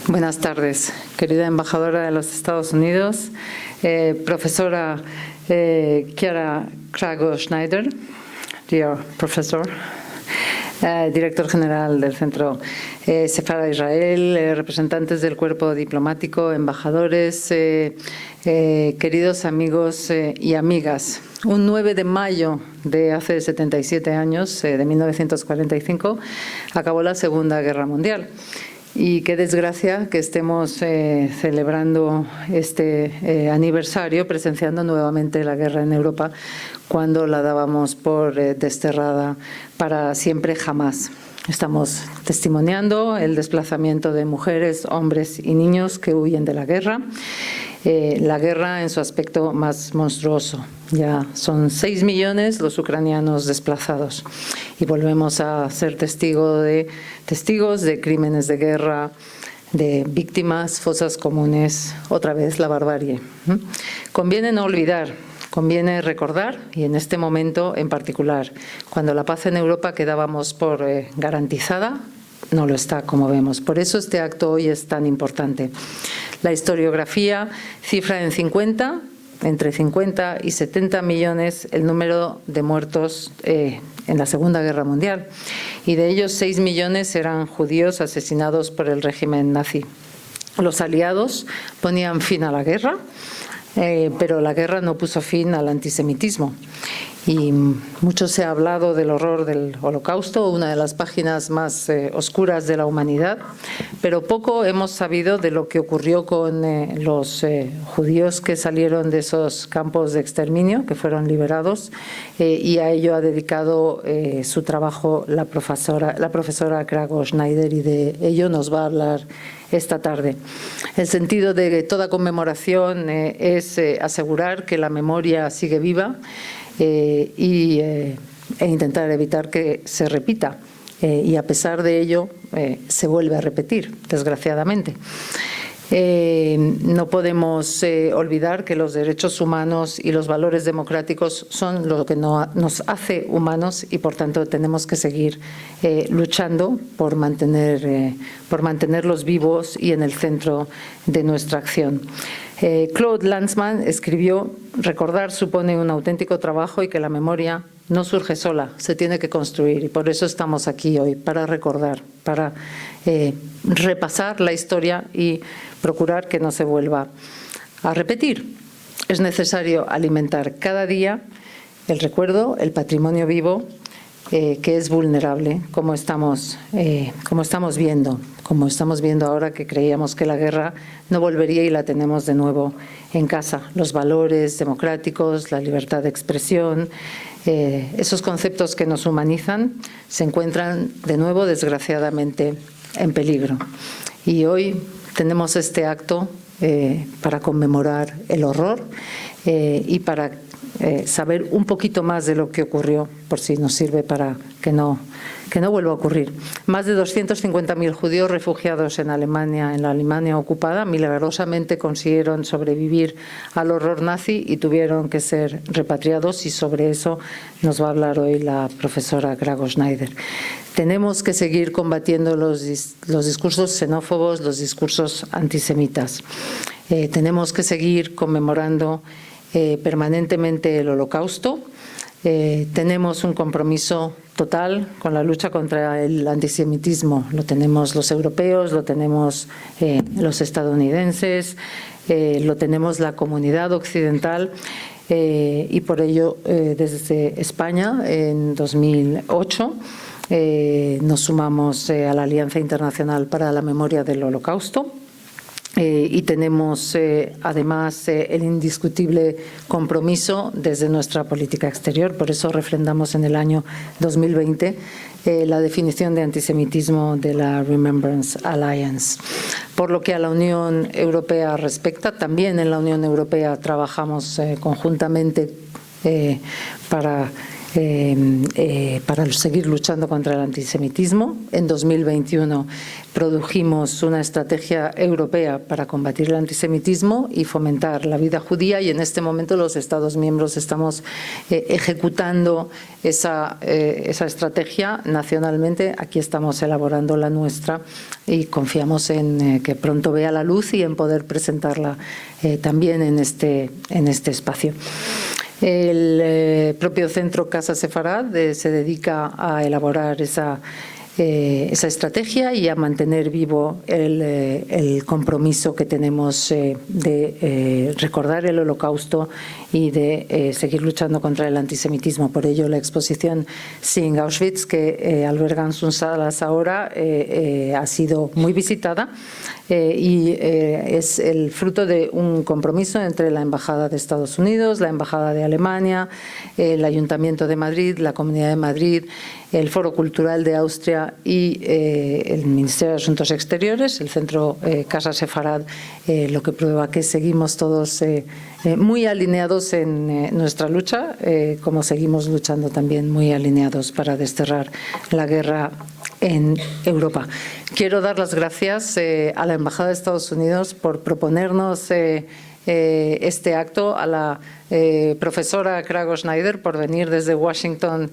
Buenas tardes, querida embajadora de los Estados Unidos, profesora Kierra Crago-Schneider, dear professor, director general del Centro Sefarad-Israel, representantes del cuerpo diplomático, embajadores, queridos amigos y amigas. Un 9 de mayo de hace 77 años, de 1945, acabó la Segunda Guerra Mundial. Y qué desgracia que estemos celebrando este aniversario, presenciando nuevamente la guerra en Europa, cuando la dábamos por desterrada para siempre jamás. Estamos testimoniando el desplazamiento de mujeres, hombres y niños que huyen de la guerra en su aspecto más monstruoso. Ya son 6 millones los ucranianos desplazados y volvemos a ser testigos de crímenes de guerra, de víctimas, fosas comunes, otra vez la barbarie. Conviene no olvidar, conviene recordar, y en este momento en particular, cuando la paz en Europa quedábamos por garantizada, no lo está, como vemos. Por eso este acto hoy es tan importante. La historiografía cifra en 50, entre 50 y 70 millones el número de muertos en la Segunda Guerra Mundial. Y de ellos 6 millones eran judíos asesinados por el régimen nazi. Los aliados ponían fin a la guerra, pero la guerra no puso fin al antisemitismo. Y mucho se ha hablado del horror del Holocausto, una de las páginas más oscuras de la humanidad, pero poco hemos sabido de lo que ocurrió con los judíos que salieron de esos campos de exterminio, que fueron liberados, y a ello ha dedicado su trabajo la profesora Crago-Schneider, y de ello nos va a hablar esta tarde. El sentido de toda conmemoración es asegurar que la memoria sigue viva, e intentar evitar que se repita. Y a pesar de ello, se vuelve a repetir, desgraciadamente. No podemos olvidar que los derechos humanos y los valores democráticos son lo que nos hace humanos, y por tanto tenemos que seguir luchando por mantenerlos vivos y en el centro de nuestra acción. Claude Lanzmann escribió: recordar supone un auténtico trabajo y que la memoria no surge sola, se tiene que construir, y por eso estamos aquí hoy, para recordar, para repasar la historia y procurar que no se vuelva a repetir. Es necesario alimentar cada día el recuerdo, el patrimonio vivo, que es vulnerable, como estamos viendo ahora, que creíamos que la guerra no volvería y la tenemos de nuevo en casa. Los valores democráticos, la libertad de expresión, esos conceptos que nos humanizan se encuentran de nuevo, desgraciadamente, en peligro. Y hoy tenemos este acto para conmemorar el horror y para saber un poquito más de lo que ocurrió, por si nos sirve para que no vuelva a ocurrir. Más de 250.000 judíos refugiados en Alemania, en la Alemania ocupada, milagrosamente consiguieron sobrevivir al horror nazi y tuvieron que ser repatriados, y sobre eso nos va a hablar hoy la profesora Crago-Schneider. Tenemos que seguir combatiendo los discursos xenófobos, los discursos antisemitas. Tenemos que seguir conmemorando permanentemente el Holocausto. Tenemos un compromiso total con la lucha contra el antisemitismo. Lo tenemos los europeos, lo tenemos los estadounidenses, lo tenemos la comunidad occidental, y por ello desde España en 2008 nos sumamos a la Alianza Internacional para la Memoria del Holocausto. Y tenemos además el indiscutible compromiso desde nuestra política exterior. Por eso refrendamos en el año 2020 la definición de antisemitismo de la Remembrance Alliance. Por lo que a la Unión Europea respecta, también en la Unión Europea trabajamos conjuntamente para para seguir luchando contra el antisemitismo. En 2021 produjimos una estrategia europea para combatir el antisemitismo y fomentar la vida judía, y en este momento los Estados miembros estamos ejecutando esa estrategia nacionalmente. Aquí estamos elaborando la nuestra y confiamos en que pronto vea la luz y en poder presentarla también en este espacio. El propio Centro Casa Sefarad se dedica a elaborar esa estrategia y a mantener vivo el compromiso que tenemos de recordar el Holocausto y de seguir luchando contra el antisemitismo. Por ello, la exposición Seeing Auschwitz, que albergan sus salas ahora, ha sido muy visitada y es el fruto de un compromiso entre la Embajada de Estados Unidos, la Embajada de Alemania, el Ayuntamiento de Madrid, la Comunidad de Madrid, el Foro Cultural de Austria y el Ministerio de Asuntos Exteriores, el Centro Casa Sefarad, lo que prueba que seguimos todos muy alineados en nuestra lucha, como seguimos luchando también muy alineados para desterrar la guerra en Europa. Quiero dar las gracias a la Embajada de Estados Unidos por proponernos este acto, a la profesora Crago-Schneider por venir desde Washington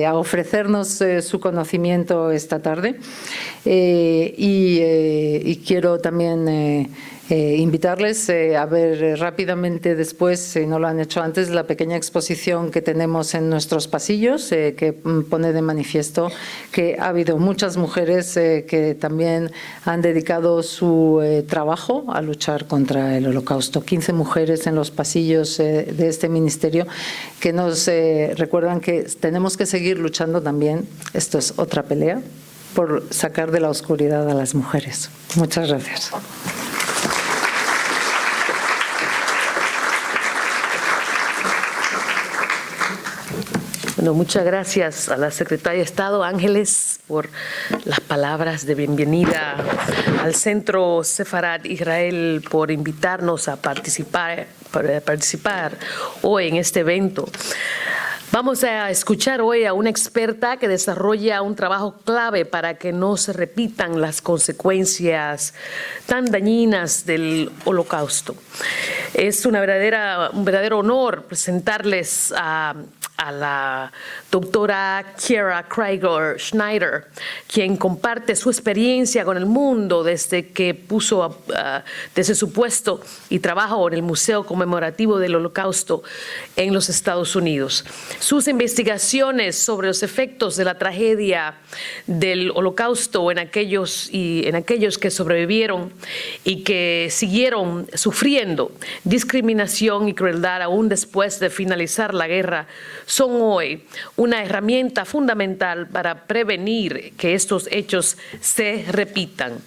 a ofrecernos su conocimiento esta tarde, y quiero también invitarles a ver rápidamente después, si no lo han hecho antes, la pequeña exposición que tenemos en nuestros pasillos, que pone de manifiesto que ha habido muchas mujeres que también han dedicado su trabajo a luchar contra el Holocausto. 15 mujeres en los pasillos de este ministerio que nos recuerdan que tenemos que seguir luchando también, esto es otra pelea, por sacar de la oscuridad a las mujeres. Muchas gracias. Bueno, muchas gracias a la Secretaria de Estado, Ángeles, por las palabras de bienvenida al Centro Sefarad-Israel, por invitarnos a participar hoy en este evento. Vamos a escuchar hoy a una experta que desarrolla un trabajo clave para que no se repitan las consecuencias tan dañinas del Holocausto. Es un verdadero honor presentarles a la doctora Kierra Crago-Schneider, quien comparte su experiencia con el mundo desde su puesto y trabajo en el Museo Conmemorativo del Holocausto en los Estados Unidos. Sus investigaciones sobre los efectos de la tragedia del Holocausto en aquellos que sobrevivieron y que siguieron sufriendo discriminación y crueldad aún después de finalizar la guerra son hoy una herramienta fundamental para prevenir que estos hechos se repitan.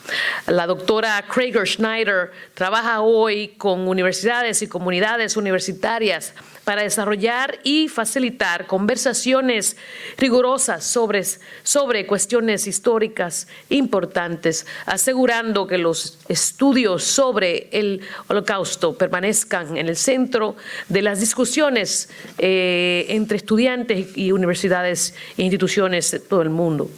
La doctora Crago-Schneider trabaja hoy con universidades y comunidades universitarias para desarrollar y facilitar conversaciones rigurosas sobre cuestiones históricas importantes, asegurando que los estudios sobre el Holocausto permanezcan en el centro de las discusiones entre estudiantes y universidades e instituciones de todo el mundo.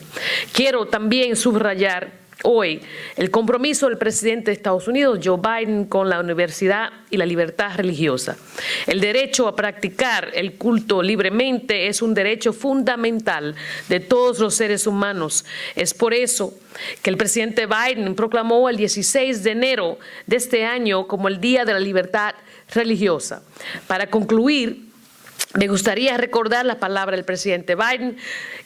Quiero también subrayar hoy el compromiso del presidente de Estados Unidos, Joe Biden, con la universidad y la libertad religiosa. El derecho a practicar el culto libremente es un derecho fundamental de todos los seres humanos. Es por eso que el presidente Biden proclamó el 16 de enero de este año como el Día de la Libertad Religiosa. Para concluir, me gustaría recordar la palabra del presidente Biden,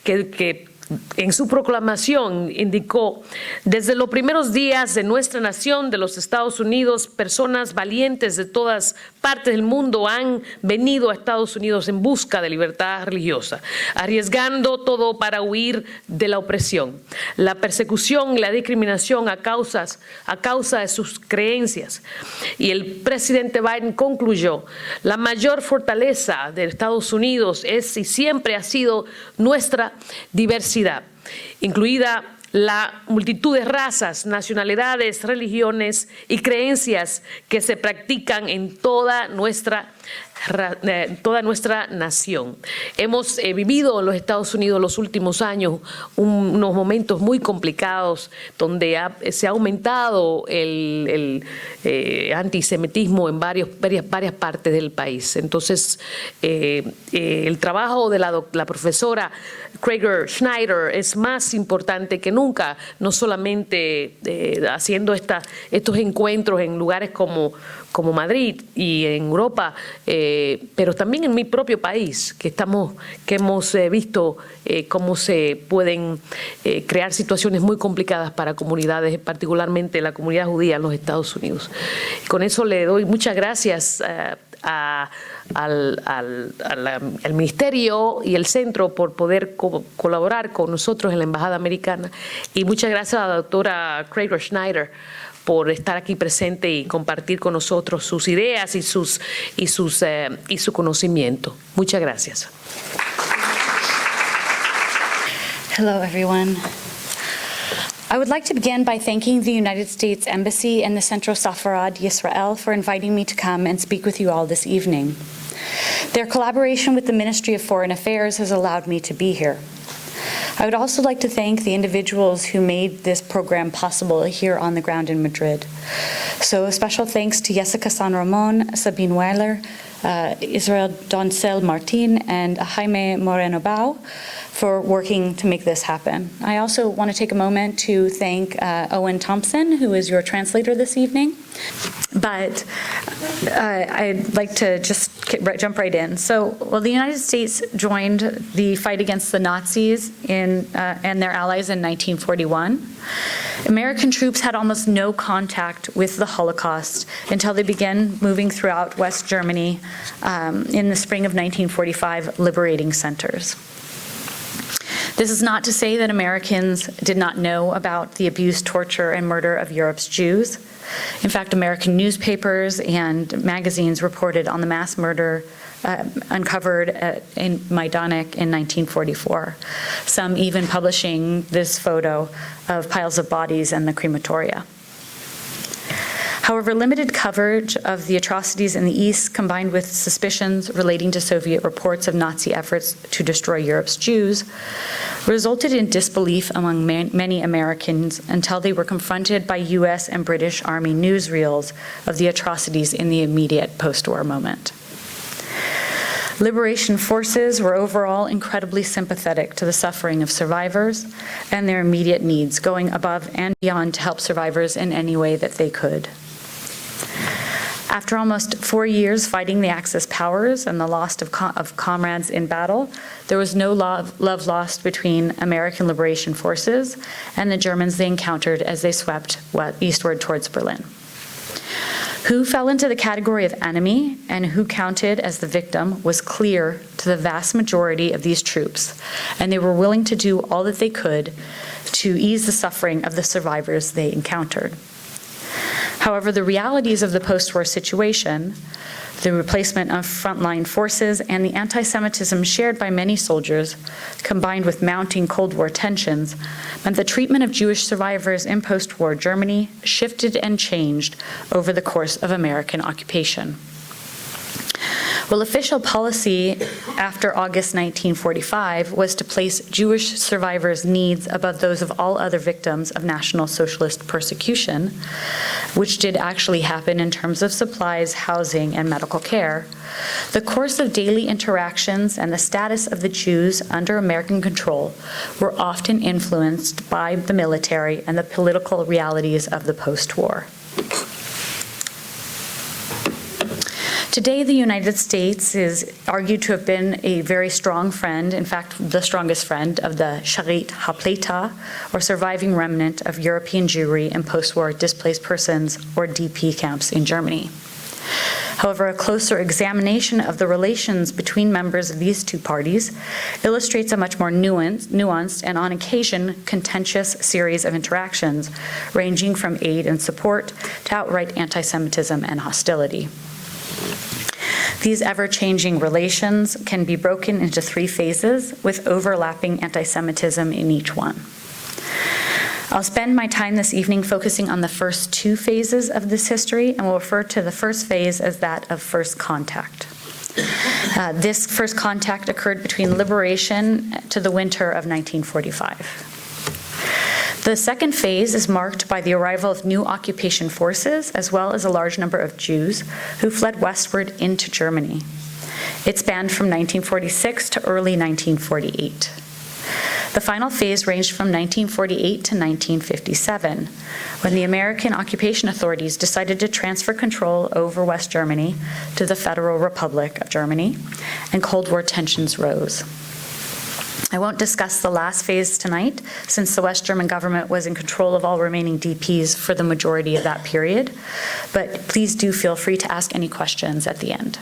que en su proclamación indicó: desde los primeros días de nuestra nación, de los Estados Unidos, personas valientes de todas partes del mundo han venido a Estados Unidos en busca de libertad religiosa, arriesgando todo para huir de la opresión, la persecución y la discriminación a causa de sus creencias. Y el presidente Biden concluyó: la mayor fortaleza de Estados Unidos es y siempre ha sido nuestra diversidad, incluida la multitud de razas, nacionalidades, religiones y creencias que se practican en toda nuestra nación. Hemos vivido en los Estados Unidos los últimos años unos momentos muy complicados donde se ha aumentado el antisemitismo en varias partes del país. Entonces, el trabajo de la profesora Crago-Schneider es más importante que nunca, no solamente haciendo estos encuentros en lugares como Madrid y en Europa, pero también en mi propio país, que hemos visto cómo se pueden crear situaciones muy complicadas para comunidades, particularmente la comunidad judía en los Estados Unidos. Con eso le doy muchas gracias al Ministerio y el Centro por poder colaborar con nosotros en la Embajada Americana, y muchas gracias a la doctora Crago-Schneider por estar aquí presente y compartir con nosotros sus ideas y su conocimiento. Muchas gracias. Hello, everyone. I would like to begin by thanking the United States Embassy and the Centro Sefarad-Israel for inviting me to come and speak with you all this evening. Their collaboration with the Ministry of Foreign Affairs has allowed me to be here. I would also like to thank the individuals who made this program possible here on the ground in Madrid. So a special thanks to Jessica San Ramon, Sabine Weiler, Israel Doncel Martin, and Ángeles Moreno Bau for working to make this happen. I also want to take a moment to thank Owen Thompson, who is your translator this evening. But I'd like to just jump right in. So, well, the United States joined the fight against the Nazis and their allies in 1941. American troops had almost no contact with the Holocaust until they began moving throughout West Germany in the spring of 1945, liberating centers. This is not to say that Americans did not know about the abuse, torture, and murder of Europe's Jews. In fact, American newspapers and magazines reported on the mass murder uncovered in Majdanek in 1944, some even publishing this photo of piles of bodies in the crematoria. However, limited coverage of the atrocities in the East, combined with suspicions relating to Soviet reports of Nazi efforts to destroy Europe's Jews, resulted in disbelief among many Americans until they were confronted by U.S. and British Army newsreels of the atrocities in the immediate post-war moment. Liberation forces were overall incredibly sympathetic to the suffering of survivors and their immediate needs, going above and beyond to help survivors in any way that they could. After almost 4 years fighting the Axis powers and the loss of comrades in battle, there was no love lost between American liberation forces and the Germans they encountered as they swept eastward towards Berlin. Who fell into the category of enemy and who counted as the victim was clear to the vast majority of these troops, and they were willing to do all that they could to ease the suffering of the survivors they encountered. However, the realities of the post-war situation, the replacement of frontline forces, and the anti-Semitism shared by many soldiers, combined with mounting Cold War tensions, meant the treatment of Jewish survivors in post-war Germany shifted and changed over the course of American occupation. Well, official policy after August 1945 was to place Jewish survivors' needs above those of all other victims of National Socialist persecution, which did actually happen in terms of supplies, housing, and medical care. The course of daily interactions and the status of the Jews under American control were often influenced by the military and the political realities of the post-war. Today, the United States is argued to have been a very strong friend, in fact, the strongest friend of the Sharit HaPleita, or surviving remnant of European Jewry in post-war displaced persons, or DP camps in Germany. However, a closer examination of the relations between members of these two parties illustrates a much more nuanced and, on occasion, contentious series of interactions, ranging from aid and support to outright anti-Semitism and hostility. These ever-changing relations can be broken into 3 phases, with overlapping anti-Semitism in each one. I'll spend my time this evening focusing on the first 2 phases of this history, and will refer to the first phase as that of first contact. This first contact occurred between liberation to the winter of 1945. The second phase is marked by the arrival of new occupation forces, as well as a large number of Jews who fled westward into Germany. It spanned from 1946 to early 1948. The final phase ranged from 1948 to 1957, when the American occupation authorities decided to transfer control over West Germany to the Federal Republic of Germany, and Cold War tensions rose. I won't discuss the last phase tonight, since the West German government was in control of all remaining DPs for the majority of that period, but please do feel free to ask any questions at the end.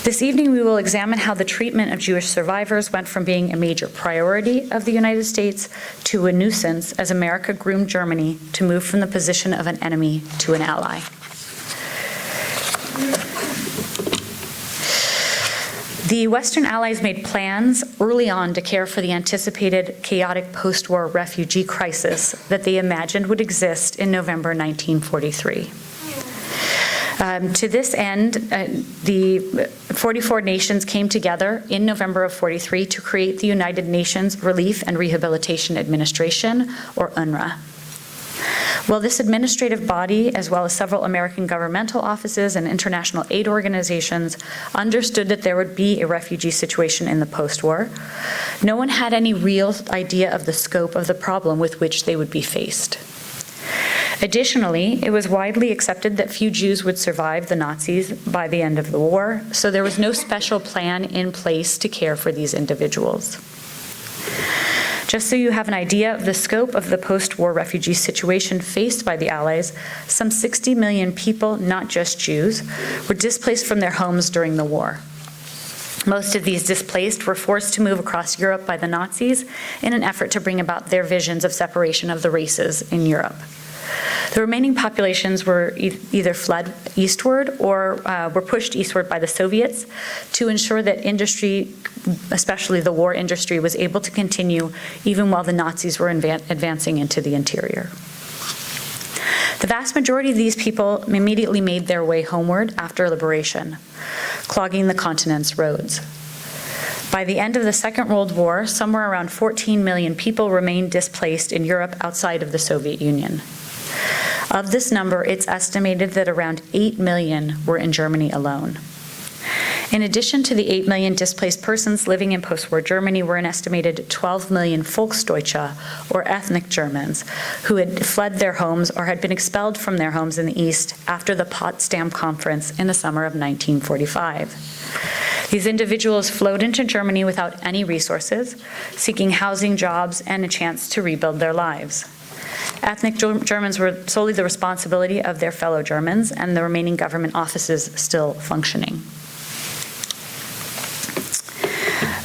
This evening, we will examine how the treatment of Jewish survivors went from being a major priority of the United States to a nuisance as America groomed Germany to move from the position of an enemy to an ally. The Western Allies made plans early on to care for the anticipated chaotic post-war refugee crisis that they imagined would exist in November 1943. To this end, the 44 nations came together in November of 43 to create the United Nations Relief and Rehabilitation Administration, or UNRWA. Well, this administrative body, as well as several American governmental offices and international aid organizations, understood that there would be a refugee situation in the post-war, no one had any real idea of the scope of the problem with which they would be faced. Additionally, it was widely accepted that few Jews would survive the Nazis by the end of the war, so there was no special plan in place to care for these individuals. Just so you have an idea of the scope of the post-war refugee situation faced by the Allies, some 60 million people, not just Jews, were displaced from their homes during the war. Most of these displaced were forced to move across Europe by the Nazis in an effort to bring about their visions of separation of the races in Europe. The remaining populations were either fled eastward or were pushed eastward by the Soviets to ensure that industry, especially the war industry, was able to continue even while the Nazis were advancing into the interior. The vast majority of these people immediately made their way homeward after liberation, clogging the continent's roads. By the end of the Second World War, somewhere around 14 million people remained displaced in Europe outside of the Soviet Union. Of this number, it's estimated that around 8 million were in Germany alone. In addition to the 8 million displaced persons living in post-war Germany were an estimated 12 million Volksdeutsche, or ethnic Germans, who had fled their homes or had been expelled from their homes in the East after the Potsdam Conference in the summer of 1945. These individuals flowed into Germany without any resources, seeking housing, jobs, and a chance to rebuild their lives. Ethnic Germans were solely the responsibility of their fellow Germans, and the remaining government offices still functioning.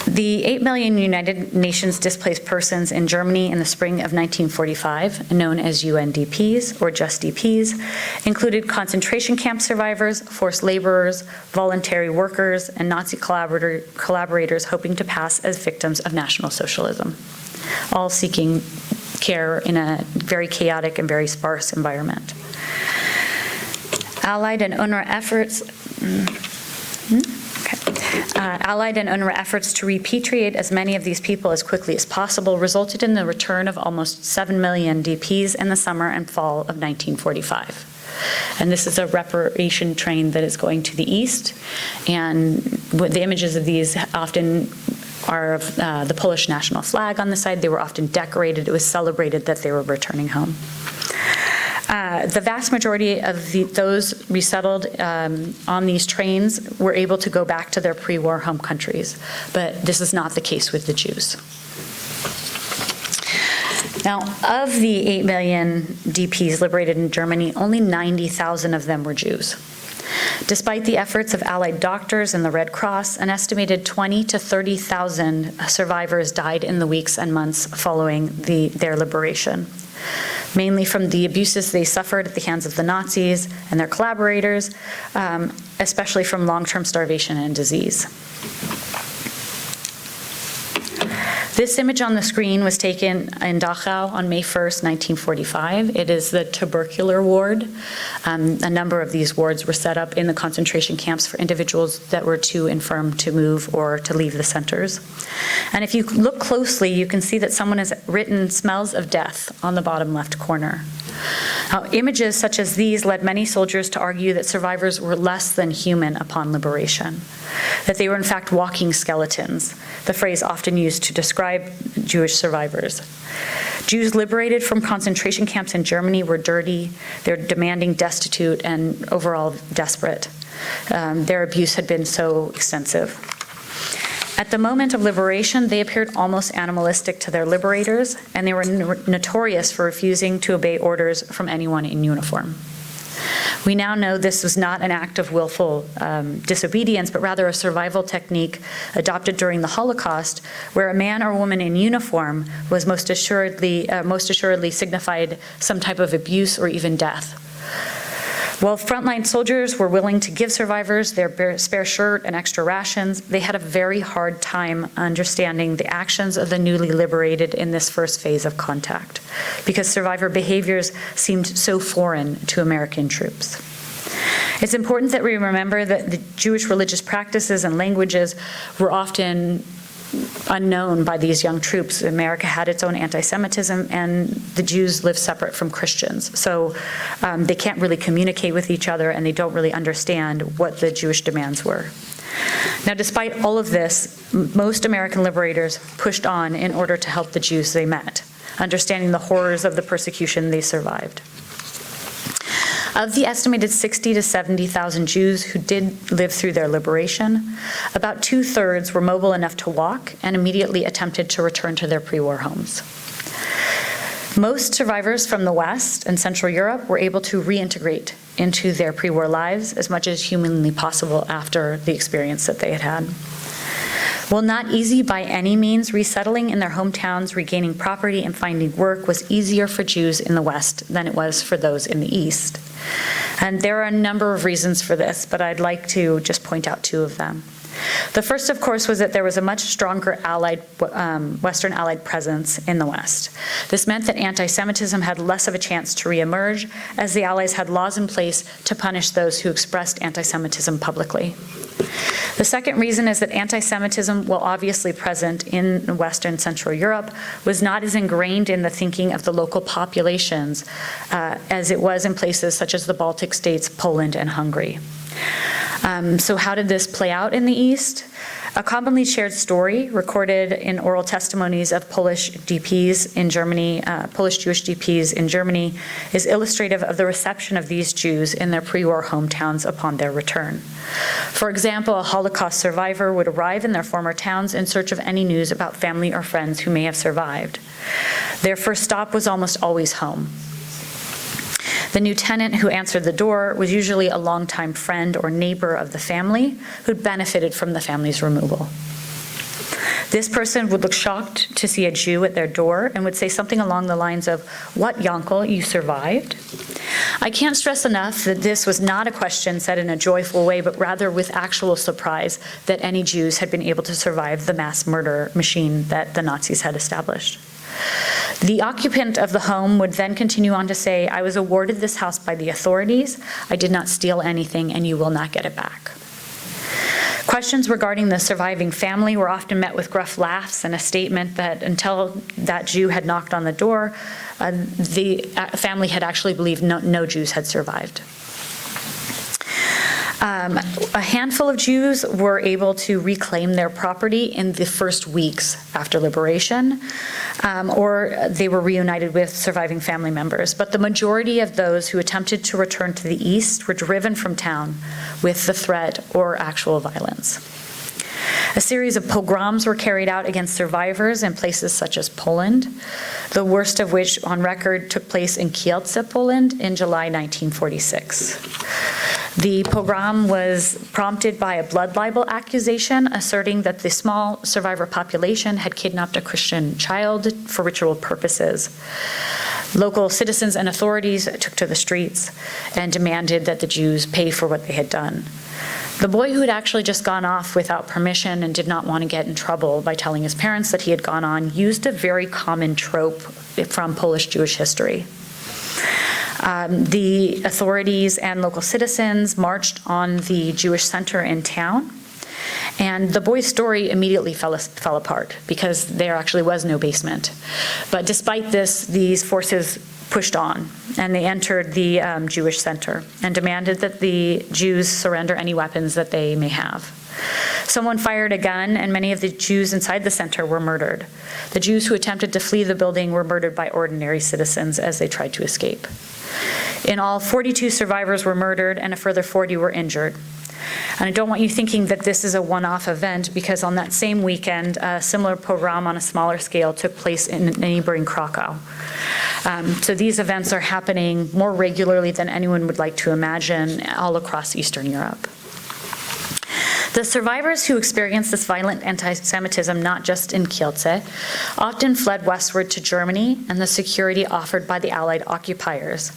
The 8 million United Nations displaced persons in Germany in the spring of 1945, known as UNDPs, or just DPs, included concentration camp survivors, forced laborers, voluntary workers, and Nazi collaborators hoping to pass as victims of National Socialism, all seeking care in a very chaotic and very sparse environment. Allied and UNRWA efforts to repatriate as many of these people as quickly as possible resulted in the return of almost 7 million DPs in the summer and fall of 1945. And this is a reparation train that is going to the east, and the images of these often are of the Polish national flag on the side. They were often decorated. It was celebrated that they were returning home. The vast majority of those resettled on these trains were able to go back to their pre-war home countries, but this is not the case with the Jews. Now, of the 8 million DPs liberated in Germany, only 90,000 of them were Jews. Despite the efforts of Allied doctors and the Red Cross, an estimated 20,000 to 30,000 survivors died in the weeks and months following their liberation, mainly from the abuses they suffered at the hands of the Nazis and their collaborators, especially from long-term starvation and disease. This image on the screen was taken in Dachau on May 1st, 1945. It is the tubercular ward. A number of these wards were set up in the concentration camps for individuals that were too infirm to move or to leave the centers. And if you look closely, you can see that someone has written "smells of death" on the bottom left corner. Now, images such as these led many soldiers to argue that survivors were less than human upon liberation, that they were in fact walking skeletons, the phrase often used to describe Jewish survivors. Jews liberated from concentration camps in Germany were dirty, they're demanding, destitute, and overall desperate. Their abuse had been so extensive. At the moment of liberation, they appeared almost animalistic to their liberators, and they were notorious for refusing to obey orders from anyone in uniform. We now know this was not an act of willful disobedience, but rather a survival technique adopted during the Holocaust, where a man or woman in uniform was most assuredly signified some type of abuse or even death. While frontline soldiers were willing to give survivors their spare shirt and extra rations, they had a very hard time understanding the actions of the newly liberated in this first phase of contact, because survivor behaviors seemed so foreign to American troops. It's important that we remember that the Jewish religious practices and languages were often unknown by these young troops. America had its own anti-Semitism, and the Jews live separate from Christians. So they can't really communicate with each other, and they don't really understand what the Jewish demands were. Now, despite all of this, most American liberators pushed on in order to help the Jews they met, understanding the horrors of the persecution they survived. Of the estimated 60,000 to 70,000 Jews who did live through their liberation, about 2/3 were mobile enough to walk and immediately attempted to return to their pre-war homes. Most survivors from the West and Central Europe were able to reintegrate into their pre-war lives as much as humanly possible after the experience that they had had. While not easy by any means, resettling in their hometowns, regaining property, and finding work was easier for Jews in the West than it was for those in the East. And there are a number of reasons for this, but I'd like to just point out two of them. The first, of course, was that there was a much stronger Western Allied presence in the West. This meant that anti-Semitism had less of a chance to reemerge, as the Allies had laws in place to punish those who expressed anti-Semitism publicly. The second reason is that anti-Semitism, while obviously present in Western Central Europe, was not as ingrained in the thinking of the local populations as it was in places such as the Baltic states, Poland, and Hungary. So how did this play out in the East? A commonly shared story recorded in oral testimonies of Polish DPs in Germany, Polish Jewish DPs in Germany, is illustrative of the reception of these Jews in their pre-war hometowns upon their return. For example, a Holocaust survivor would arrive in their former towns in search of any news about family or friends who may have survived. Their first stop was almost always home. The new tenant who answered the door was usually a longtime friend or neighbor of the family who'd benefited from the family's removal. This person would look shocked to see a Jew at their door and would say something along the lines of, "What, Yankel, you survived?" I can't stress enough that this was not a question said in a joyful way, but rather with actual surprise that any Jews had been able to survive the mass murder machine that the Nazis had established. The occupant of the home would then continue on to say, "I was awarded this house by the authorities. I did not steal anything, and you will not get it back." Questions regarding the surviving family were often met with gruff laughs and a statement that until that Jew had knocked on the door, the family had actually believed no Jews had survived. A handful of Jews were able to reclaim their property in the first weeks after liberation, or they were reunited with surviving family members. But the majority of those who attempted to return to the East were driven from town with the threat or actual violence. A series of pogroms were carried out against survivors in places such as Poland, the worst of which on record took place in Kielce, Poland in July 1946. The pogrom was prompted by a blood libel accusation asserting that the small survivor population had kidnapped a Christian child for ritual purposes. Local citizens and authorities took to the streets and demanded that the Jews pay for what they had done. The boy who had actually just gone off without permission and did not want to get in trouble by telling his parents that he had gone on used a very common trope from Polish Jewish history. The authorities and local citizens marched on the Jewish center in town, and the boy's story immediately fell apart because there actually was no basement. But despite this, these forces pushed on, and they entered the Jewish center and demanded that the Jews surrender any weapons that they may have. Someone fired a gun, and many of the Jews inside the center were murdered. The Jews who attempted to flee the building were murdered by ordinary citizens as they tried to escape. In all, 42 survivors were murdered, and a further 40 were injured. And I don't want you thinking that this is a one-off event, because on that same weekend, a similar pogrom on a smaller scale took place in neighboring Krakow. So these events are happening more regularly than anyone would like to imagine all across Eastern Europe. The survivors who experienced this violent anti-Semitism, not just in Kielce, often fled westward to Germany and the security offered by the Allied occupiers.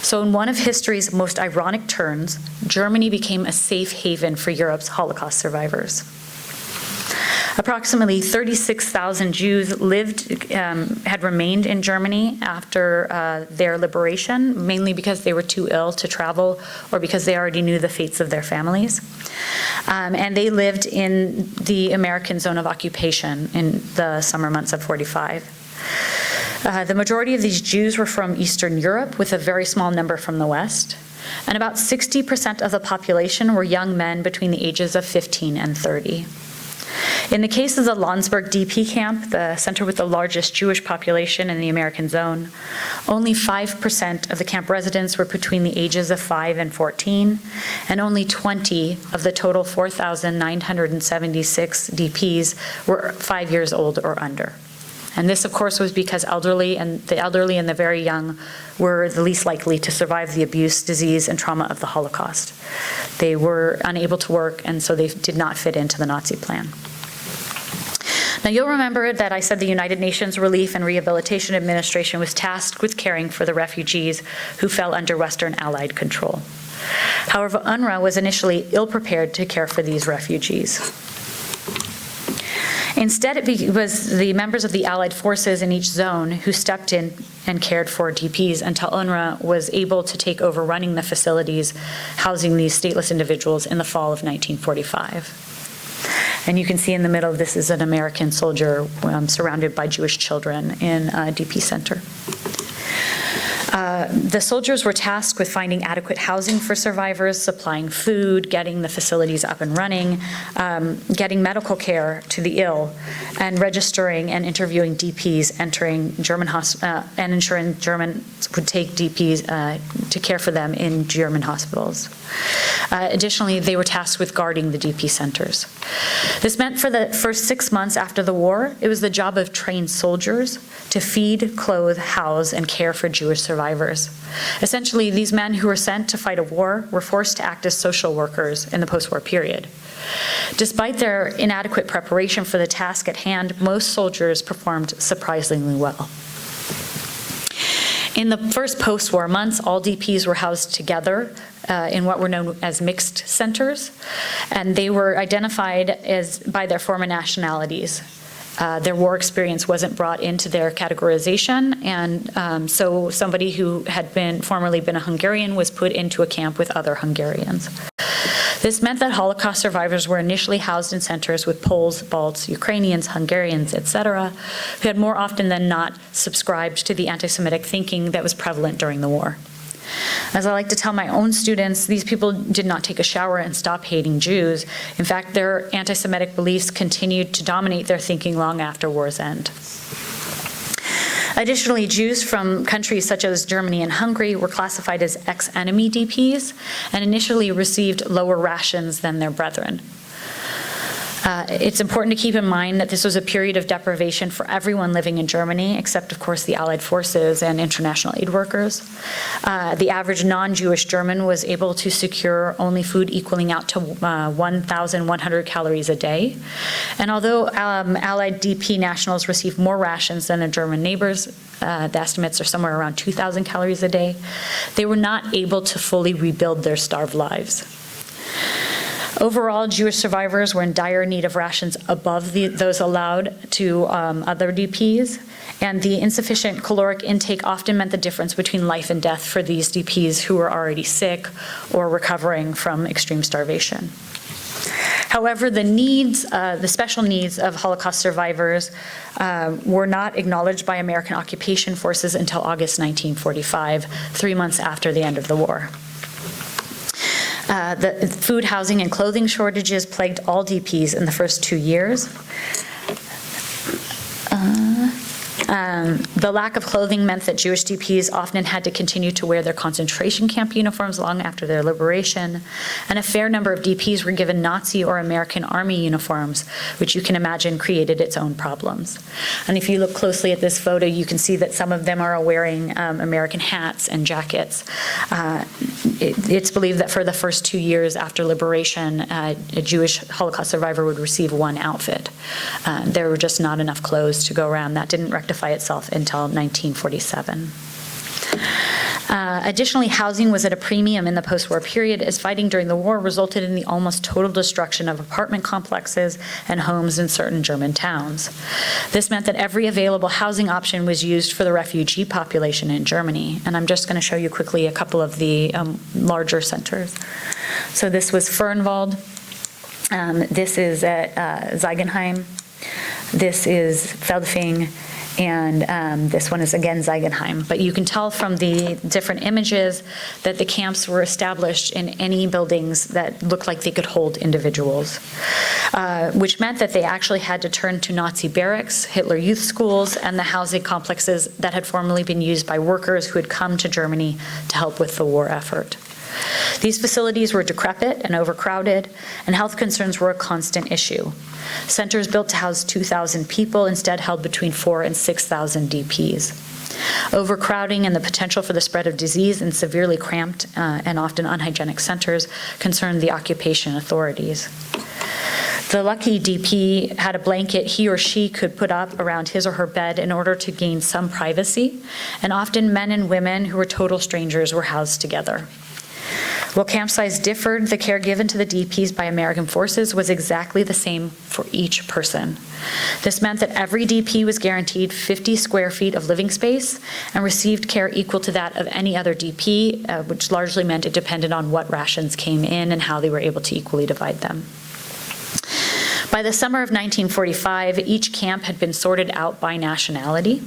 So in one of history's most ironic turns, Germany became a safe haven for Europe's Holocaust survivors. Approximately 36,000 Jews had remained in Germany after their liberation, mainly because they were too ill to travel or because they already knew the fates of their families. And they lived in the American zone of occupation in the summer months of 45. The majority of these Jews were from Eastern Europe, with a very small number from the West. And about 60% of the population were young men between the ages of 15 and 30. In the case of the Landsberg DP camp, the center with the largest Jewish population in the American zone, only 5% of the camp residents were between the ages of 5 and 14, and only 20 of the total 4,976 DPs were 5 years old or under. And this, of course, was because the elderly and the very young were the least likely to survive the abuse, disease, and trauma of the Holocaust. They were unable to work, and so they did not fit into the Nazi plan. Now, you'll remember that I said the United Nations Relief and Rehabilitation Administration was tasked with caring for the refugees who fell under Western Allied control. However, UNRWA was initially ill-prepared to care for these refugees. Instead, it was the members of the Allied forces in each zone who stepped in and cared for DPs until UNRWA was able to take over running the facilities housing these stateless individuals in the fall of 1945. And you can see in the middle, this is an American soldier surrounded by Jewish children in a DP center. The soldiers were tasked with finding adequate housing for survivors, supplying food, getting the facilities up and running, getting medical care to the ill, and registering and interviewing DPs entering German hospitals, and ensuring Germans would take DPs to care for them in German hospitals. Additionally, they were tasked with guarding the DP centers. This meant for the first 6 months after the war, it was the job of trained soldiers to feed, clothe, house, and care for Jewish survivors. Essentially, these men who were sent to fight a war were forced to act as social workers in the post-war period. Despite their inadequate preparation for the task at hand, most soldiers performed surprisingly well. In the first post-war months, all DPs were housed together in what were known as mixed centers, and they were identified by their former nationalities. Their war experience wasn't brought into their categorization, and so somebody who had formerly been a Hungarian was put into a camp with other Hungarians. This meant that Holocaust survivors were initially housed in centers with Poles, Balts, Ukrainians, Hungarians, etc., who had more often than not subscribed to the anti-Semitic thinking that was prevalent during the war. As I like to tell my own students, these people did not take a shower and stop hating Jews. In fact, their anti-Semitic beliefs continued to dominate their thinking long after war's end. Additionally, Jews from countries such as Germany and Hungary were classified as ex-enemy DPs and initially received lower rations than their brethren. It's important to keep in mind that this was a period of deprivation for everyone living in Germany, except, of course, the Allied forces and international aid workers. The average non-Jewish German was able to secure only food equaling out to 1,100 calories a day. And although Allied DP nationals received more rations than their German neighbors, the estimates are somewhere around 2,000 calories a day, they were not able to fully rebuild their starved lives. Overall, Jewish survivors were in dire need of rations above those allowed to other DPs, and the insufficient caloric intake often meant the difference between life and death for these DPs who were already sick or recovering from extreme starvation. However, the special needs of Holocaust survivors were not acknowledged by American occupation forces until August 1945, 3 months after the end of the war. The food, housing, and clothing shortages plagued all DPs in the first 2 years. The lack of clothing meant that Jewish DPs often had to continue to wear their concentration camp uniforms long after their liberation, and a fair number of DPs were given Nazi or American Army uniforms, which you can imagine created its own problems. And if you look closely at this photo, you can see that some of them are wearing American hats and jackets. It's believed that for the first 2 years after liberation, a Jewish Holocaust survivor would receive one outfit. There were just not enough clothes to go around. That didn't rectify itself until 1947. Additionally, housing was at a premium in the post-war period, as fighting during the war resulted in the almost total destruction of apartment complexes and homes in certain German towns. This meant that every available housing option was used for the refugee population in Germany. And I'm just going to show you quickly a couple of the larger centers. So this was Fernwald. This is at Zeigenheim. This is Feldfing. And this one is again Zeigenheim. But you can tell from the different images that the camps were established in any buildings that looked like they could hold individuals, which meant that they actually had to turn to Nazi barracks, Hitler youth schools, and the housing complexes that had formerly been used by workers who had come to Germany to help with the war effort. These facilities were decrepit and overcrowded, and health concerns were a constant issue. Centers built to house 2,000 people instead held between 4,000 and 6,000 DPs. Overcrowding and the potential for the spread of disease in severely cramped and often unhygienic centers concerned the occupation authorities. The lucky DP had a blanket he or she could put up around his or her bed in order to gain some privacy, and often men and women who were total strangers were housed together. While camp size differed, the care given to the DPs by American forces was exactly the same for each person. This meant that every DP was guaranteed 50 square feet of living space and received care equal to that of any other DP, which largely meant it depended on what rations came in and how they were able to equally divide them. By the summer of 1945, each camp had been sorted out by nationality,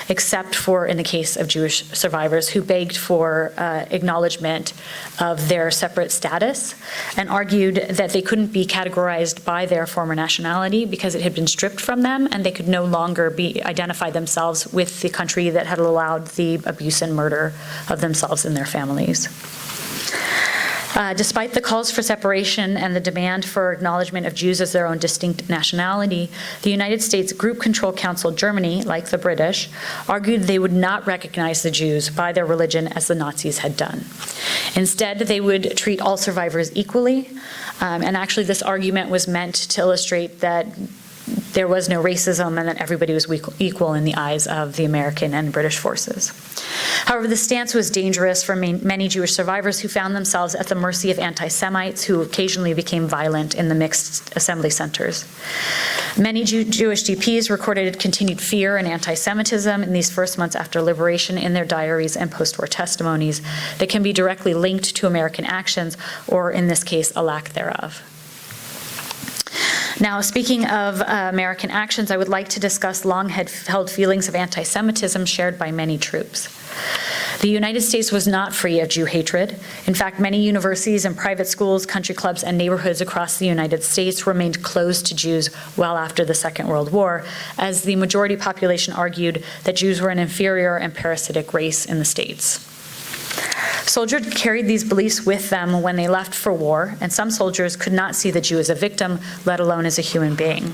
except for in the case of Jewish survivors who begged for acknowledgement of their separate status and argued that they couldn't be categorized by their former nationality because it had been stripped from them and they could no longer identify themselves with the country that had allowed the abuse and murder of themselves and their families. Despite the calls for separation and the demand for acknowledgement of Jews as their own distinct nationality, the United States Group Control Council Germany, like the British, argued they would not recognize the Jews by their religion as the Nazis had done. Instead, they would treat all survivors equally, and actually this argument was meant to illustrate that there was no racism and that everybody was equal in the eyes of the American and British forces. However, the stance was dangerous for many Jewish survivors who found themselves at the mercy of anti-Semites who occasionally became violent in the mixed assembly centers. Many Jewish DPs recorded continued fear and anti-Semitism in these first months after liberation in their diaries and post-war testimonies that can be directly linked to American actions or, in this case, a lack thereof. Now, speaking of American actions, I would like to discuss long-held feelings of anti-Semitism shared by many troops. The United States was not free of Jew hatred. In fact, many universities and private schools, country clubs, and neighborhoods across the United States remained closed to Jews well after the Second World War, as the majority population argued that Jews were an inferior and parasitic race in the States. Soldiers carried these beliefs with them when they left for war, and some soldiers could not see the Jew as a victim, let alone as a human being.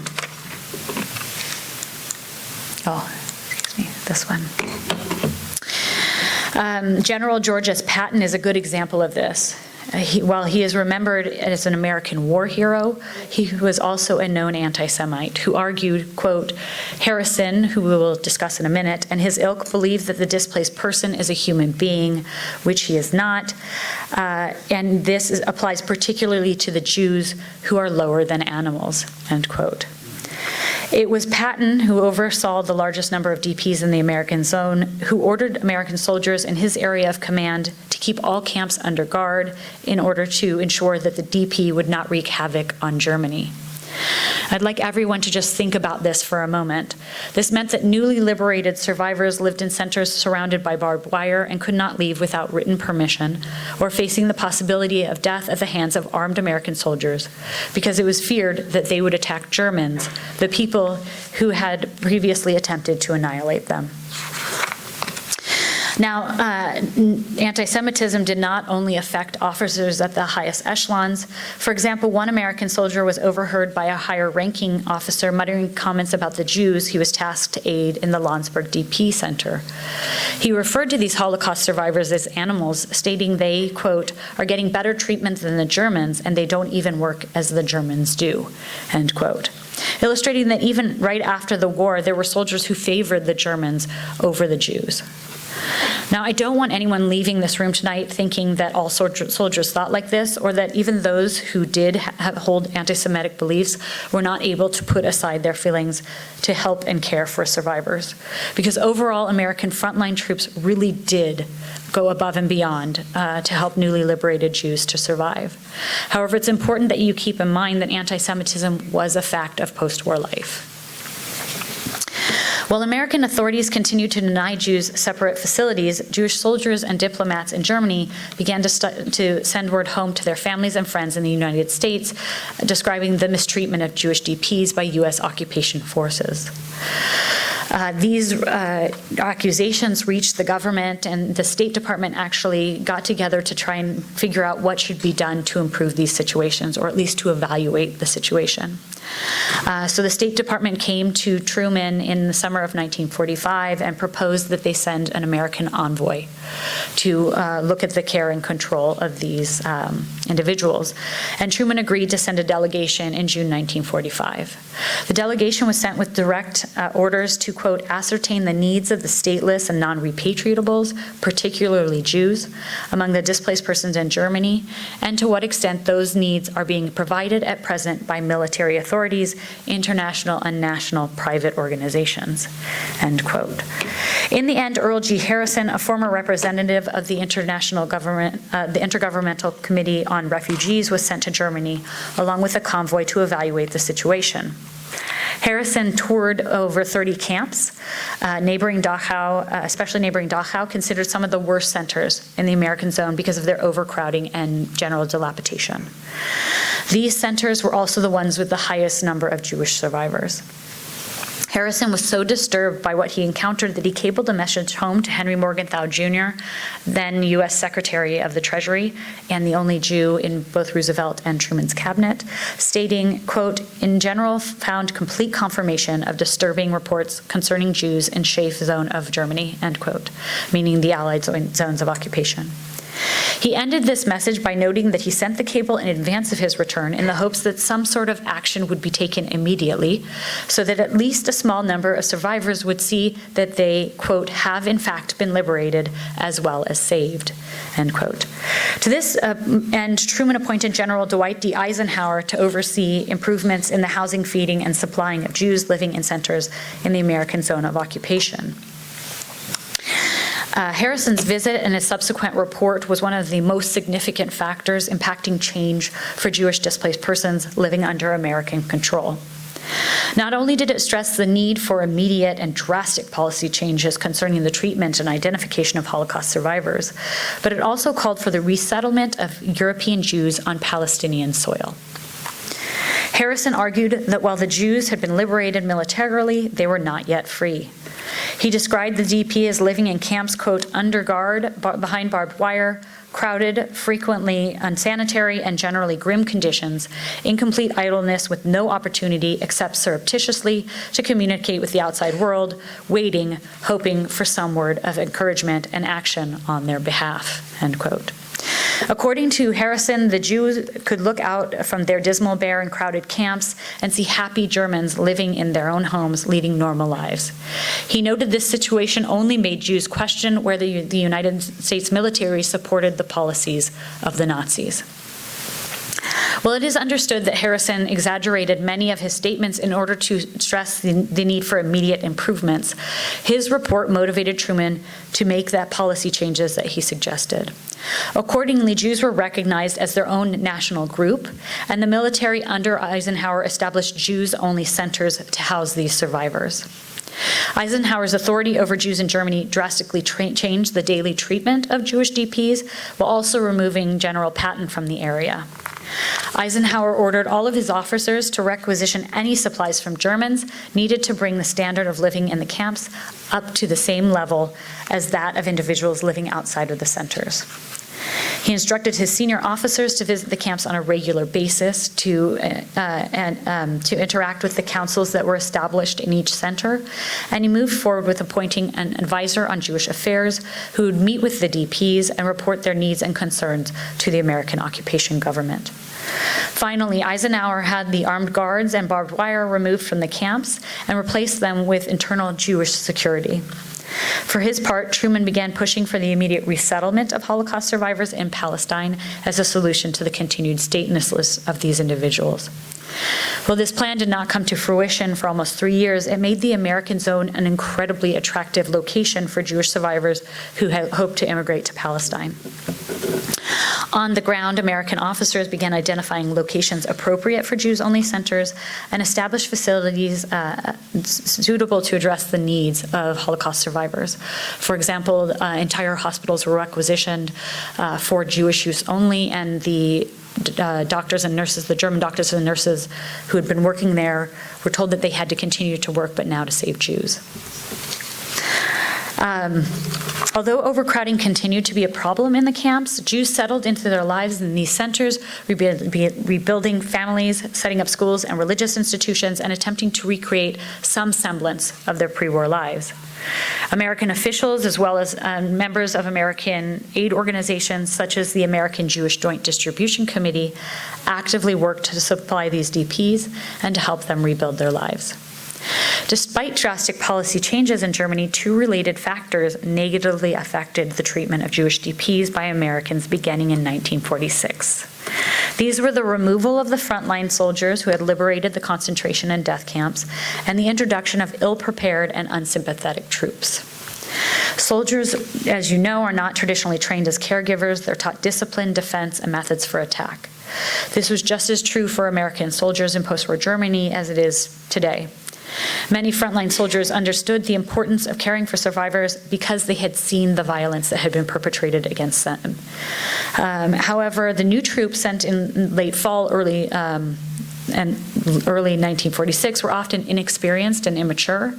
Oh, excuse me, this one. General George S. Patton is a good example of this. While he is remembered as an American war hero, he was also a known anti-Semite who argued, quote, Harrison, who we will discuss in a minute, and his ilk believe that the displaced person is a human being, which he is not, and this applies particularly to the Jews who are lower than animals, end quote. It was Patton who oversaw the largest number of DPs in the American zone, who ordered American soldiers in his area of command to keep all camps under guard in order to ensure that the DP would not wreak havoc on Germany. I'd like everyone to just think about this for a moment. This meant that newly liberated survivors lived in centers surrounded by barbed wire and could not leave without written permission or facing the possibility of death at the hands of armed American soldiers because it was feared that they would attack Germans, the people who had previously attempted to annihilate them. Now, anti-Semitism did not only affect officers at the highest echelons. For example, one American soldier was overheard by a higher-ranking officer muttering comments about the Jews he was tasked to aid in the Landsberg DP Center. He referred to these Holocaust survivors as animals, stating they, quote, are getting better treatment than the Germans, and they don't even work as the Germans do, end quote. Illustrating that even right after the war, there were soldiers who favored the Germans over the Jews. Now, I don't want anyone leaving this room tonight thinking that all soldiers thought like this, or that even those who did hold anti-Semitic beliefs were not able to put aside their feelings to help and care for survivors. Because overall, American frontline troops really did go above and beyond to help newly liberated Jews to survive. However, it's important that you keep in mind that anti-Semitism was a fact of post-war life. While American authorities continued to deny Jews separate facilities, Jewish soldiers and diplomats in Germany began to send word home to their families and friends in the United States, describing the mistreatment of Jewish DPs by U.S. occupation forces. These accusations reached the government, and the State Department actually got together to try and figure out what should be done to improve these situations, or at least to evaluate the situation. So the State Department came to Truman in the summer of 1945 and proposed that they send an American envoy to look at the care and control of these individuals. And Truman agreed to send a delegation in June 1945. The delegation was sent with direct orders to, quote, ascertain the needs of the stateless and non-repatriatables, particularly Jews, among the displaced persons in Germany, and to what extent those needs are being provided at present by military authorities, international and national private organizations, end quote. In the end, Earl G. Harrison, a former representative of the Intergovernmental Committee on Refugees, was sent to Germany, along with a convoy to evaluate the situation. Harrison toured over 30 camps. Neighboring Dachau, especially neighboring Dachau, considered some of the worst centers in the American zone because of their overcrowding and general dilapidation. These centers were also the ones with the highest number of Jewish survivors. Harrison was so disturbed by what he encountered that he cabled a message home to Henry Morgenthau Jr., then U.S. Secretary of the Treasury and the only Jew in both Roosevelt and Truman's cabinet, stating, quote, in general found complete confirmation of disturbing reports concerning Jews in safe zone of Germany, end quote, meaning the Allied zones of occupation. He ended this message by noting that he sent the cable in advance of his return in the hopes that some sort of action would be taken immediately so that at least a small number of survivors would see that they, quote, have in fact been liberated as well as saved, end quote. To this end, Truman appointed General Dwight D. Eisenhower to oversee improvements in the housing, feeding, and supplying of Jews living in centers in the American zone of occupation. Harrison's visit and his subsequent report was one of the most significant factors impacting change for Jewish displaced persons living under American control. Not only did it stress the need for immediate and drastic policy changes concerning the treatment and identification of Holocaust survivors, but it also called for the resettlement of European Jews on Palestinian soil. Harrison argued that while the Jews had been liberated militarily, they were not yet free. He described the DP as living in camps, quote, under guard, behind barbed wire, crowded, frequently unsanitary, and generally grim conditions, in complete idleness with no opportunity except surreptitiously to communicate with the outside world, waiting, hoping for some word of encouragement and action on their behalf, end quote. According to Harrison, the Jews could look out from their dismal, bare, and crowded camps and see happy Germans living in their own homes, leading normal lives. He noted this situation only made Jews question whether the United States military supported the policies of the Nazis. While it is understood that Harrison exaggerated many of his statements in order to stress the need for immediate improvements, his report motivated Truman to make that policy changes that he suggested. Accordingly, Jews were recognized as their own national group, and the military under Eisenhower established Jews-only centers to house these survivors. Eisenhower's authority over Jews in Germany drastically changed the daily treatment of Jewish DPs, while also removing General Patton from the area. Eisenhower ordered all of his officers to requisition any supplies from Germans needed to bring the standard of living in the camps up to the same level as that of individuals living outside of the centers. He instructed his senior officers to visit the camps on a regular basis to interact with the councils that were established in each center, and he moved forward with appointing an advisor on Jewish affairs who would meet with the DPs and report their needs and concerns to the American occupation government. Finally, Eisenhower had the armed guards and barbed wire removed from the camps and replaced them with internal Jewish security. For his part, Truman began pushing for the immediate resettlement of Holocaust survivors in Palestine as a solution to the continued statelessness of these individuals. While this plan did not come to fruition for almost 3 years, it made the American zone an incredibly attractive location for Jewish survivors who had hoped to immigrate to Palestine. On the ground, American officers began identifying locations appropriate for Jews-only centers and established facilities suitable to address the needs of Holocaust survivors. For example, entire hospitals were requisitioned for Jewish use only, and the doctors and nurses, the German doctors and nurses who had been working there, were told that they had to continue to work, but now to save Jews. Although overcrowding continued to be a problem in the camps, Jews settled into their lives in these centers, rebuilding families, setting up schools and religious institutions, and attempting to recreate some semblance of their pre-war lives. American officials, as well as members of American aid organizations such as the American Jewish Joint Distribution Committee, actively worked to supply these DPs and to help them rebuild their lives. Despite drastic policy changes in Germany, two related factors negatively affected the treatment of Jewish DPs by Americans beginning in 1946. These were the removal of the frontline soldiers who had liberated the concentration and death camps, and the introduction of ill-prepared and unsympathetic troops. Soldiers, as you know, are not traditionally trained as caregivers. They're taught discipline, defense, and methods for attack. This was just as true for American soldiers in post-war Germany as it is today. Many frontline soldiers understood the importance of caring for survivors because they had seen the violence that had been perpetrated against them. However, the new troops sent in late fall, early 1946 were often inexperienced and immature.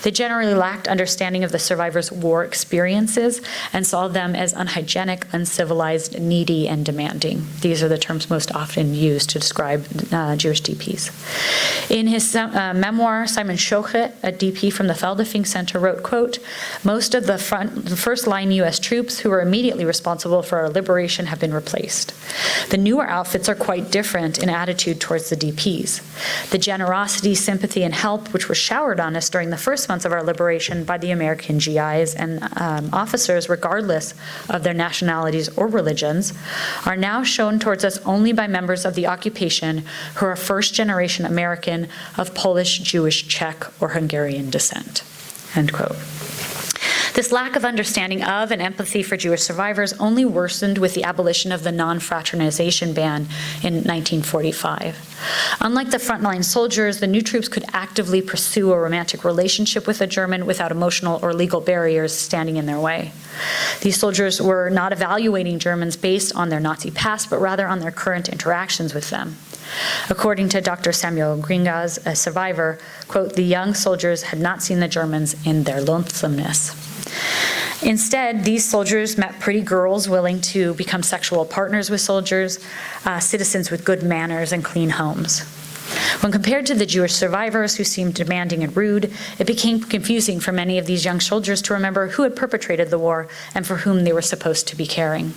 They generally lacked understanding of the survivors' war experiences and saw them as unhygienic, uncivilized, needy, and demanding. These are the terms most often used to describe Jewish DPs. In his memoir, Simon Schochet, a DP from the Feldafing Center, wrote, quote, "Most of the first-line U.S. troops who were immediately responsible for our liberation have been replaced. The newer outfits are quite different in attitude towards the DPs. The generosity, sympathy, and help which were showered on us during the first months of our liberation by the American GIs and officers, regardless of their nationalities or religions, are now shown towards us only by members of the occupation who are first-generation American of Polish, Jewish, Czech, or Hungarian descent." End quote. This lack of understanding of and empathy for Jewish survivors only worsened with the abolition of the non-fraternization ban in 1945. Unlike the frontline soldiers, the new troops could actively pursue a romantic relationship with a German without emotional or legal barriers standing in their way. These soldiers were not evaluating Germans based on their Nazi past, but rather on their current interactions with them. According to Dr. Samuel Gringaz, a survivor, quote, "The young soldiers had not seen the Germans in their lonesomeness. Instead, these soldiers met pretty girls willing to become sexual partners with soldiers, citizens with good manners and clean homes. When compared to the Jewish survivors who seemed demanding and rude, it became confusing for many of these young soldiers to remember who had perpetrated the war and for whom they were supposed to be caring.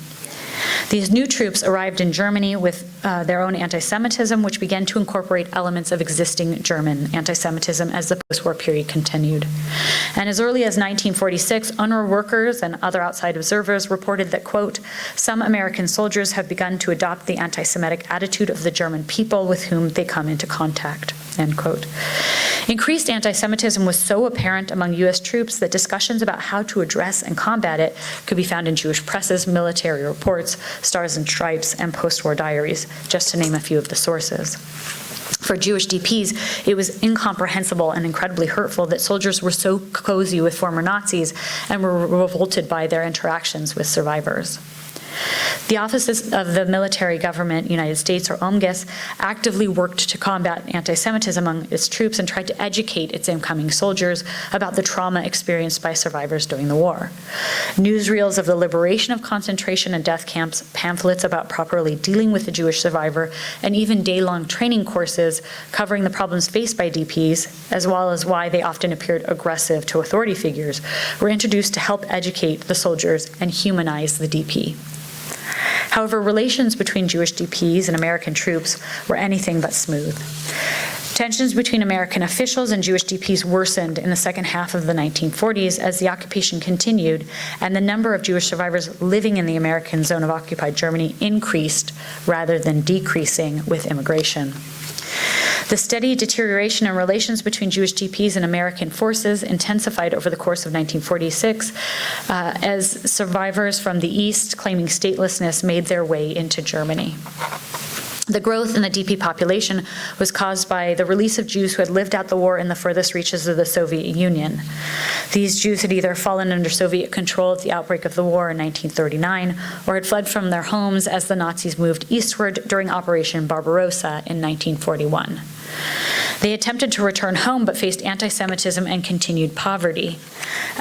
These new troops arrived in Germany with their own anti-Semitism, which began to incorporate elements of existing German anti-Semitism as the post-war period continued. And as early as 1946, UNRWA workers and other outside observers reported that, quote, some American soldiers have begun to adopt the anti-Semitic attitude of the German people with whom they come into contact, end quote. Increased anti-Semitism was so apparent among U.S. troops that discussions about how to address and combat it could be found in Jewish presses, military reports, Stars and Stripes, and post-war diaries, just to name a few of the sources. For Jewish DPs, it was incomprehensible and incredibly hurtful that soldiers were so cozy with former Nazis and were revolted by their interactions with survivors. The Office of the Military Government, United States, or OMGS, actively worked to combat anti-Semitism among its troops and tried to educate its incoming soldiers about the trauma experienced by survivors during the war. Newsreels of the liberation of concentration and death camps, pamphlets about properly dealing with the Jewish survivor, and even day-long training courses covering the problems faced by DPs, as well as why they often appeared aggressive to authority figures, were introduced to help educate the soldiers and humanize the DP. However, relations between Jewish DPs and American troops were anything but smooth. Tensions between American officials and Jewish DPs worsened in the second half of the 1940s as the occupation continued, and the number of Jewish survivors living in the American zone of occupied Germany increased rather than decreasing with immigration. The steady deterioration in relations between Jewish DPs and American forces intensified over the course of 1946 as survivors from the East claiming statelessness made their way into Germany. The growth in the DP population was caused by the release of Jews who had lived out the war in the furthest reaches of the Soviet Union. These Jews had either fallen under Soviet control at the outbreak of the war in 1939 or had fled from their homes as the Nazis moved eastward during Operation Barbarossa in 1941. They attempted to return home but faced anti-Semitism and continued poverty.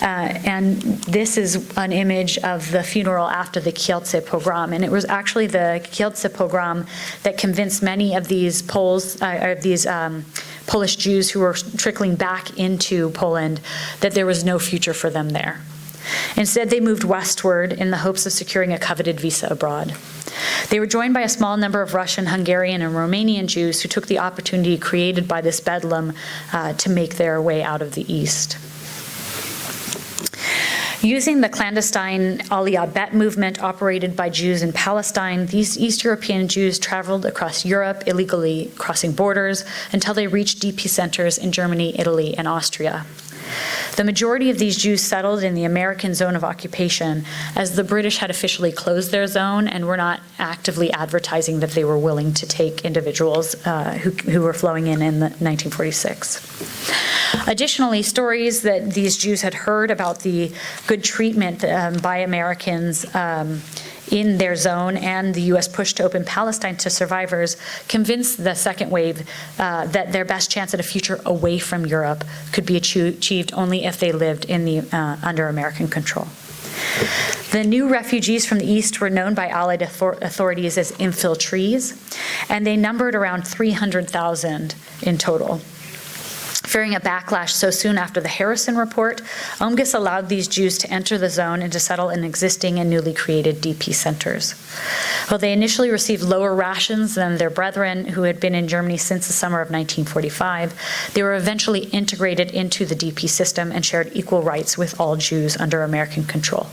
And this is an image of the funeral after the Kielce pogrom. And it was actually the Kielce pogrom that convinced many of these Polish Jews who were trickling back into Poland that there was no future for them there. Instead, they moved westward in the hopes of securing a coveted visa abroad. They were joined by a small number of Russian, Hungarian, and Romanian Jews who took the opportunity created by this bedlam to make their way out of the East. Using the clandestine Aliyah Bet movement operated by Jews in Palestine, these East European Jews traveled across Europe, illegally crossing borders, until they reached DP centers in Germany, Italy, and Austria. The majority of these Jews settled in the American zone of occupation, as the British had officially closed their zone and were not actively advertising that they were willing to take individuals who were flowing in 1946. Additionally, stories that these Jews had heard about the good treatment by Americans in their zone and the U.S. push to open Palestine to survivors convinced the second wave that their best chance at a future away from Europe could be achieved only if they lived in the under American control. The new refugees from the East were known by Allied authorities as infiltrees, and they numbered around 300,000 in total. Fearing a backlash so soon after the Harrison report, OMGS allowed these Jews to enter the zone and to settle in existing and newly created DP centers. While they initially received lower rations than their brethren who had been in Germany since the summer of 1945, they were eventually integrated into the DP system and shared equal rights with all Jews under American control.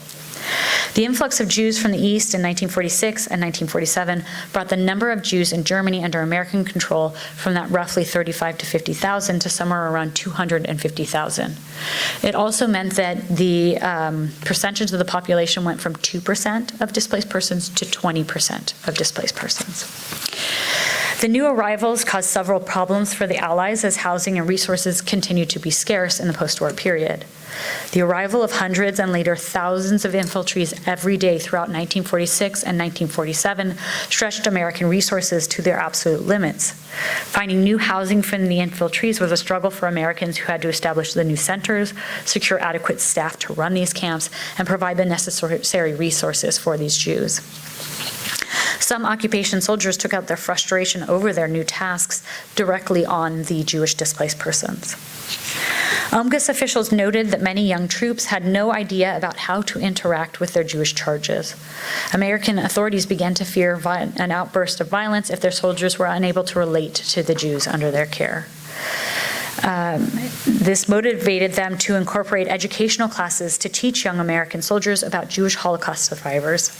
The influx of Jews from the East in 1946 and 1947 brought the number of Jews in Germany under American control from that roughly 35 to 50,000 to somewhere around 250,000. It also meant that the percentage of the population went from 2% of displaced persons to 20% of displaced persons. The new arrivals caused several problems for the Allies as housing and resources continued to be scarce in the post-war period. The arrival of hundreds and later thousands of infiltrees every day throughout 1946 and 1947 stretched American resources to their absolute limits. Finding new housing for the infiltrees was a struggle for Americans who had to establish the new centers, secure adequate staff to run these camps, and provide the necessary resources for these Jews. Some occupation soldiers took out their frustration over their new tasks directly on the Jewish displaced persons. UMGS officials noted that many young troops had no idea about how to interact with their Jewish charges. American authorities began to fear an outburst of violence if their soldiers were unable to relate to the Jews under their care. This motivated them to incorporate educational classes to teach young American soldiers about Jewish Holocaust survivors.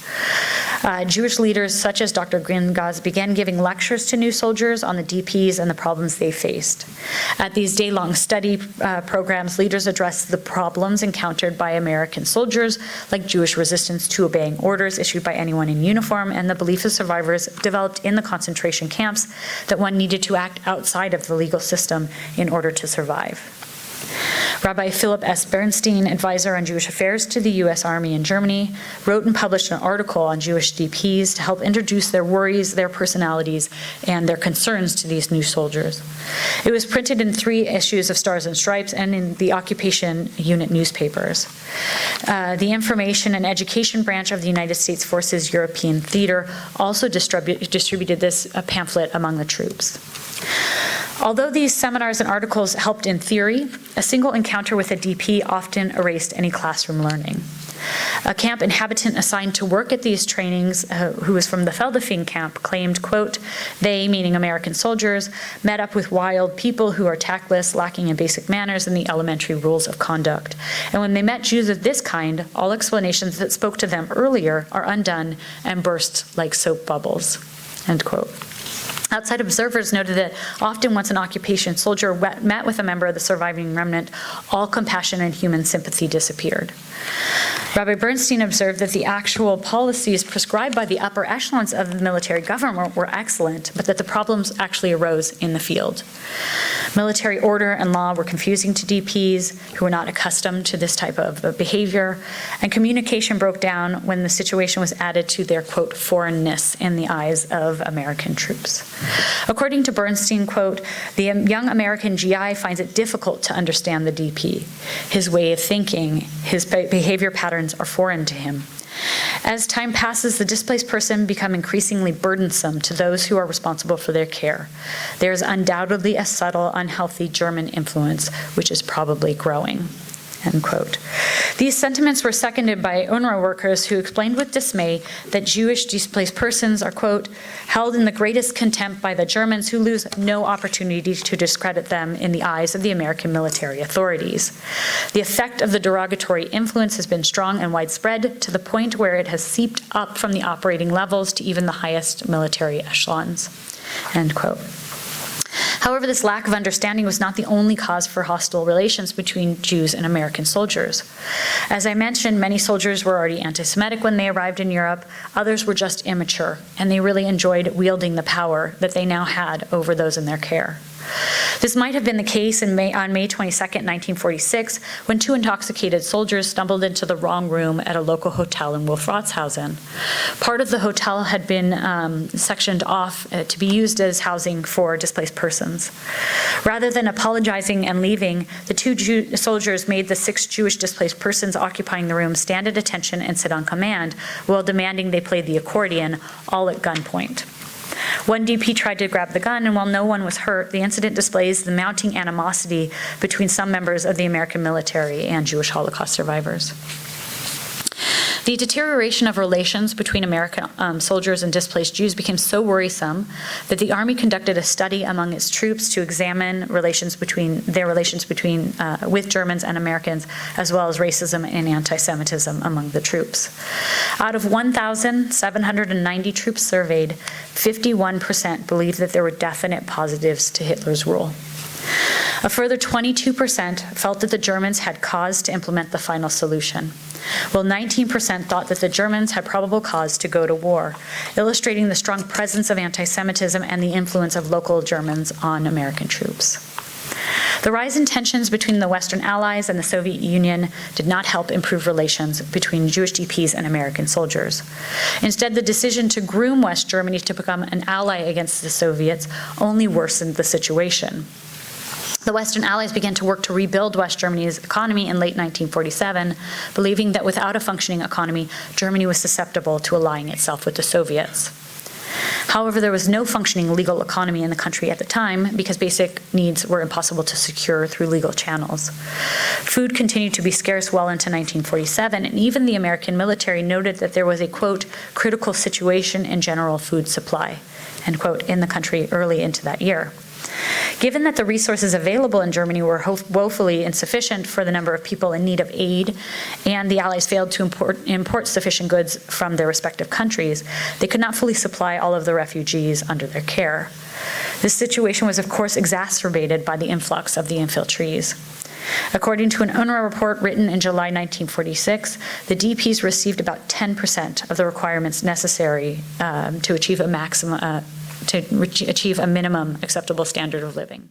Jewish leaders such as Dr. Gringaz began giving lectures to new soldiers on the DPs and the problems they faced. At these day-long study programs, leaders addressed the problems encountered by American soldiers, like Jewish resistance to obeying orders issued by anyone in uniform, and the belief of survivors developed in the concentration camps that one needed to act outside of the legal system in order to survive. Rabbi Philip S. Bernstein, advisor on Jewish affairs to the U.S. Army in Germany, wrote and published an article on Jewish DPs to help introduce their worries, their personalities, and their concerns to these new soldiers. It was printed in 3 issues of Stars and Stripes and in the occupation unit newspapers. The Information and Education Branch of the United States Forces European Theater also distributed this pamphlet among the troops. Although these seminars and articles helped in theory, a single encounter with a DP often erased any classroom learning. A camp inhabitant assigned to work at these trainings, who was from the Feldafing camp, claimed, quote, "They, meaning American soldiers, met up with wild people who are tactless, lacking in basic manners and the elementary rules of conduct. And when they met Jews of this kind, all explanations that spoke to them earlier are undone and burst like soap bubbles," end quote. Outside observers noted that often once an occupation soldier met with a member of the surviving remnant, all compassion and human sympathy disappeared. Rabbi Bernstein observed that the actual policies prescribed by the upper echelons of the military government were excellent, but that the problems actually arose in the field. Military order and law were confusing to DPs who were not accustomed to this type of behavior, and communication broke down when the situation was added to their, quote, foreignness in the eyes of American troops. According to Bernstein, quote, "The young American GI finds it difficult to understand the DP. His way of thinking, his behavior patterns are foreign to him. As time passes, the displaced person become increasingly burdensome to those who are responsible for their care. There is undoubtedly a subtle, unhealthy German influence, which is probably growing," end quote. These sentiments were seconded by UNRWA workers who explained with dismay that Jewish displaced persons are, quote, "held in the greatest contempt by the Germans who lose no opportunity to discredit them in the eyes of the American military authorities. The effect of the derogatory influence has been strong and widespread to the point where it has seeped up from the operating levels to even the highest military echelons," end quote. However, this lack of understanding was not the only cause for hostile relations between Jews and American soldiers. As I mentioned, many soldiers were already anti-Semitic when they arrived in Europe. Others were just immature, and they really enjoyed wielding the power that they now had over those in their care. This might have been the case on May 22nd, 1946, when 2 intoxicated soldiers stumbled into the wrong room at a local hotel in Wolfratshausen. Part of the hotel had been sectioned off to be used as housing for displaced persons. Rather than apologizing and leaving, the 2 soldiers made the 6 Jewish displaced persons occupying the room stand at attention and sit on command, while demanding they play the accordion, all at gunpoint. One DP tried to grab the gun, and while no one was hurt, the incident displays the mounting animosity between some members of the American military and Jewish Holocaust survivors. The deterioration of relations between American soldiers and displaced Jews became so worrisome that the Army conducted a study among its troops to examine their relations with Germans and Americans, as well as racism and anti-Semitism among the troops. Out of 1,790 troops surveyed, 51% believed that there were definite positives to Hitler's rule. A further 22% felt that the Germans had cause to implement the final solution, while 19% thought that the Germans had probable cause to go to war, illustrating the strong presence of anti-Semitism and the influence of local Germans on American troops. The rise in tensions between the Western Allies and the Soviet Union did not help improve relations between Jewish DPs and American soldiers. Instead, the decision to groom West Germany to become an ally against the Soviets only worsened the situation. The Western Allies began to work to rebuild West Germany's economy in late 1947, believing that without a functioning economy, Germany was susceptible to allying itself with the Soviets. However, there was no functioning legal economy in the country at the time because basic needs were impossible to secure through legal channels. Food continued to be scarce well into 1947, and even the American military noted that there was a, quote, critical situation in general food supply, end quote, in the country early into that year. Given that the resources available in Germany were woefully insufficient for the number of people in need of aid, and the Allies failed to import sufficient goods from their respective countries, they could not fully supply all of the refugees under their care. This situation was, of course, exacerbated by the influx of the infiltrees. According to an UNRWA report written in July 1946, the DPs received about 10% of the requirements necessary to achieve a minimum acceptable standard of living.